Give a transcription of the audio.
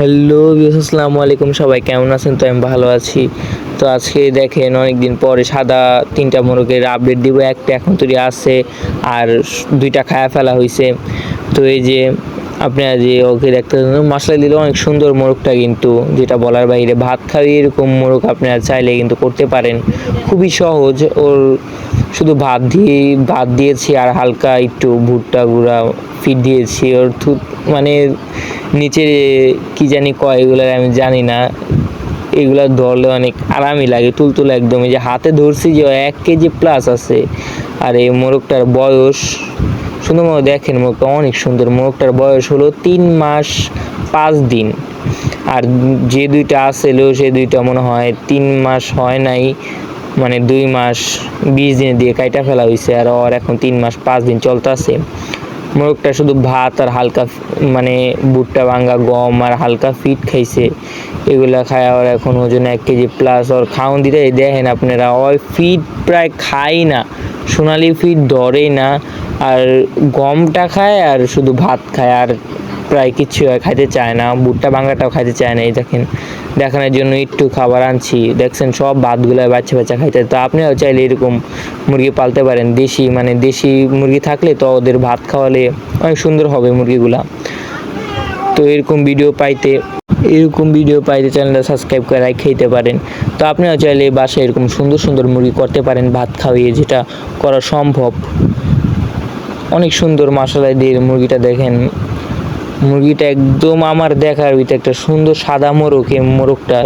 Hello আসসালামু আলাইকুম, সবাই কেমন আছেন? তো আমি ভালো আছি। তো আজকে দেখেন অনেকদিন পরে সাদা তিনটা মোরগের আপডেট দিব। একটা এখন তৈরি আছে আর দুইটা খায়া ফেলা হয়েছে। তো এই যে আপনারা যে ওকে দেখতে মশলা দিলে অনেক সুন্দর মোরগটা, কিন্তু যেটা বলার বাইরে। ভাত খাওয়ি এরকম মোরগ আপনারা চাইলে কিন্তু করতে পারেন, খুবই সহজ। ওর শুধু ভাত দিয়েছি আর হালকা একটু ভুট্টা গুঁড়া ফিট দিয়েছি। ওর মানে নিচে কি জানি কয়, এগুলো আমি জানি না। এগুলা ধরলে অনেক আরামই লাগে, তুলতুলে একদম। এই যে হাতে ধরছি যে 1 কেজি প্লাস আছে। আর এই মোরগটার বয়স সুন্দর দেখেন, মোরগটা অনেক সুন্দর। মোরগটার বয়স হলো 3 মাস 5 দিন। আর যে দুইটা আসছিল সে দুইটা মনে হয় 3 মাস হয় নাই, মানে 2 মাস 20 দিনে দিয়ে কাইটা ফেলা হয়েছে। আর ওর এখন 3 মাস 5 দিন চলতেছে। মোরগটা শুধু ভাত আর হালকা মানে ভুট্টা ভাঙ্গা গম আর হালকা ফিট খাইছে। এগুলা খায় আর এখন ওজন 1 কেজি প্লাস। ওর খাওন দিতে দেখেন আপনারা, ওই ফিট প্রায় খাই না, সোনালি ফিট ধরেই না। আর গমটা খায় আর শুধু ভাত খায়, আর প্রায় কিছু খাইতে চায় না। ভুট্টা ভাঙ্গাটাও খাইতে চায় না। এই দেখেন, দেখানোর জন্য একটু খাবার আনছি, দেখছেন সব ভাতগুলো বাচ্চা বাচ্চা খাইতে। তো আপনিও চাইলে এরকম মুরগি পালতে পারেন। দেশি মুরগি থাকলে তো ওদের ভাত খাওয়ালে অনেক সুন্দর হবে মুরগিগুলা। তো এরকম ভিডিও পাইতে চ্যানেলটা সাবস্ক্রাইব করে খেতে পারেন। তো আপনিও চাইলে বাসায় এরকম সুন্দর সুন্দর মুরগি করতে পারেন ভাত খাওয়িয়ে, যেটা করা সম্ভব। অনেক সুন্দর মশলা দিয়ে মুরগিটা দেখেন। মুরগিটা একদম আমার দেখার ভিতরে একটা সুন্দর সাদা মোরগ। এই মোরগটা